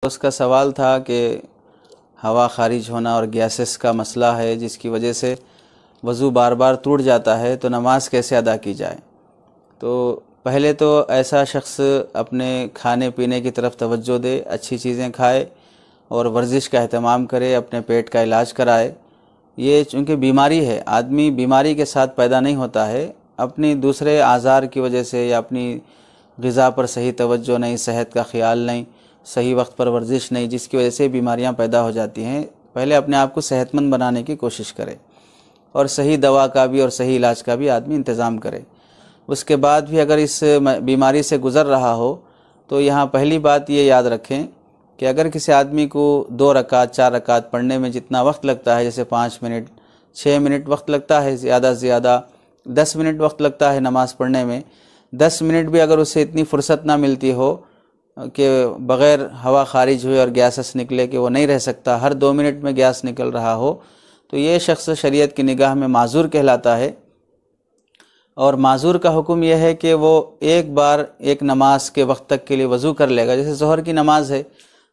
उसका सवाल था कि हवा ख़ारिज होना और गैसेस का मसला है जिसकी वजह से वज़ू बार बार टूट जाता है, तो नमाज कैसे अदा की जाए। तो पहले तो ऐसा शख्स अपने खाने पीने की तरफ तवज्जो दे, अच्छी चीज़ें खाए और वर्जिश का अहतमाम करे, अपने पेट का इलाज कराए। ये चूँकि बीमारी है, आदमी बीमारी के साथ पैदा नहीं होता है, अपनी दूसरे आज़ार की वजह से या अपनी ग़िज़ा पर सही तवज्जो नहीं, सेहत का ख़्याल नहीं, सही वक्त पर वर्जिश नहीं, जिसकी वजह से बीमारियां पैदा हो जाती हैं। पहले अपने आप को सेहतमंद बनाने की कोशिश करे और सही दवा का भी और सही इलाज का भी आदमी इंतज़ाम करे। उसके बाद भी अगर इस बीमारी से गुज़र रहा हो तो यहाँ पहली बात ये याद रखें कि अगर किसी आदमी को 2 रकात 4 रकात पढ़ने में जितना वक्त लगता है, जैसे 5 मिनट 6 मिनट वक्त लगता है, ज़्यादा से ज़्यादा 10 मिनट वक्त लगता है नमाज़ पढ़ने में, 10 मिनट भी अगर उसे इतनी फ़ुर्सत ना मिलती हो कि बग़ैर हवा ख़ारिज हुए और गैसेस निकले कि वो नहीं रह सकता, हर 2 मिनट में गैस निकल रहा हो, तो ये शख्स शरीयत की निगाह में माज़ूर कहलाता है। और माज़ूर का हुक्म यह है कि वो एक बार एक नमाज के वक्त तक के लिए वज़ू कर लेगा। जैसे ज़ोहर की नमाज़ है,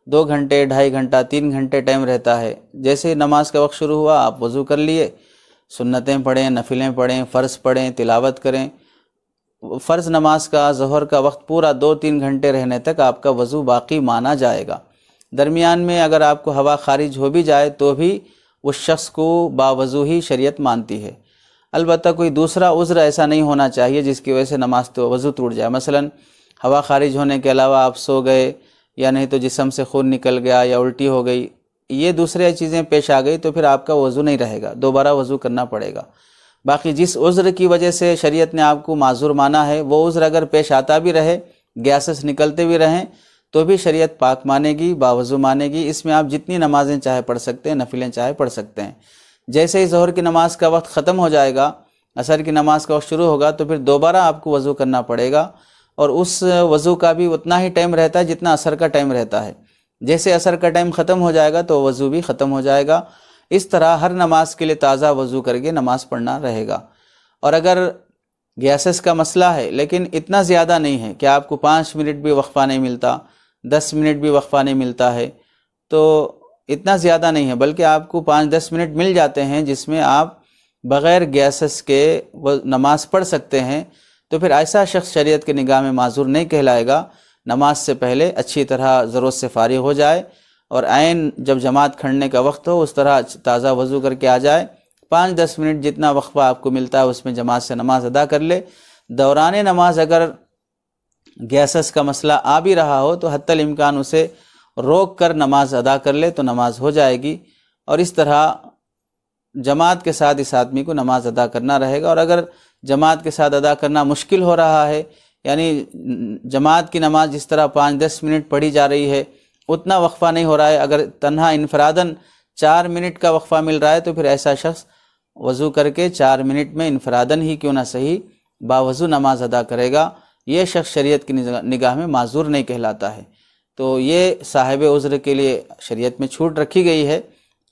2 घंटे 2.5 घंटा 3 घंटे टाइम रहता है। जैसे ही नमाज का वक्त शुरू हुआ आप वज़ू कर लिए, सुन्नतें पढ़ें, नफिलें पढ़ें, फ़र्ज़ पढ़ें, तिलावत करें। फ़र्ज़ नमाज का ज़ोहर का वक्त पूरा 2-3 घंटे रहने तक आपका वज़ू बाकी माना जाएगा। दरमियान में अगर आपको हवा ख़ारिज हो भी जाए तो भी उस शख्स को बावज़ू ही शरीयत मानती है। अलबत्ता कोई दूसरा उज़्र ऐसा नहीं होना चाहिए जिसकी वजह से नमाज तो वज़ू टूट जाए। मसलन हवा ख़ारिज होने के अलावा आप सो गए, या नहीं तो जिस्म से खून निकल गया, या उल्टी हो गई, ये दूसरे चीज़ें पेश आ गई तो फिर आपका वज़ू नहीं रहेगा, दोबारा वज़ू करना पड़ेगा। बाकी जिस उज़्र की वजह से शरीयत ने आपको माज़ूर माना है, वो उज़्र अगर पेश आता भी रहे, गैसेस निकलते भी रहें, तो भी शरीयत पाक मानेगी, बावज़ू मानेगी। इसमें आप जितनी नमाज़ें चाहे पढ़ सकते हैं, नफिलें चाहे पढ़ सकते हैं। जैसे ही ज़ोहर की नमाज़ का वक्त ख़त्म हो जाएगा, असर की नमाज़ का वक्त शुरू होगा, तो फिर दोबारा आपको वज़ू करना पड़ेगा। और उस वज़ू का भी उतना ही टाइम रहता है जितना असर का टाइम रहता है। जैसे असर का टाइम ख़त्म हो जाएगा तो वज़ू भी ख़त्म हो जाएगा। इस तरह हर नमाज के लिए ताज़ा वज़ू करके नमाज़ पढ़ना रहेगा। और अगर गैसेस का मसला है लेकिन इतना ज़्यादा नहीं है कि आपको 5 मिनट भी वक्फ़ा नहीं मिलता, 10 मिनट भी वक्फ़ा नहीं मिलता है, तो इतना ज़्यादा नहीं है, बल्कि आपको 5-10 मिनट मिल जाते हैं जिसमें आप बग़ैर गैसेस के वो नमाज़ पढ़ सकते हैं, तो फिर ऐसा शख्स शरीयत की निगाह में माज़ूर नहीं कहलाएगा। नमाज से पहले अच्छी तरह ज़रूरत से फारिग हो जाए और ऐन जब जमात खड़ने का वक्त हो उस तरह ताज़ा वज़ू करके आ जाए। 5-10 मिनट जितना वक्फ़ा आपको मिलता है उसमें जमात से नमाज अदा कर ले। दौरान नमाज अगर गैसेस का मसला आ भी रहा हो तो हत्तल इम्कान उसे रोक कर नमाज अदा कर ले तो नमाज हो जाएगी। और इस तरह जमात के साथ इस आदमी को नमाज अदा करना रहेगा। और अगर जमात के साथ अदा करना मुश्किल हो रहा है, यानी जमात की नमाज जिस तरह 5-10 मिनट पढ़ी जा रही है उतना वक्फ़ा नहीं हो रहा है, अगर तन्हा इनफरादन 4 मिनट का वक्फ़ा मिल रहा है, तो फिर ऐसा शख्स वज़ू करके 4 मिनट में इनफरादन ही क्यों ना सही बावज़ू नमाज अदा करेगा। ये शख्स शरीयत की निगाह में माज़ूर नहीं कहलाता है। तो ये साहिब उज़्र के लिए शरीयत में छूट रखी गई है।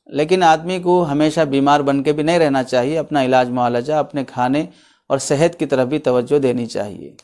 लेकिन आदमी को हमेशा बीमार बन के भी नहीं रहना चाहिए, अपना इलाज मुआलजा, अपने खाने और सेहत की तरफ भी तवज्जो देनी चाहिए।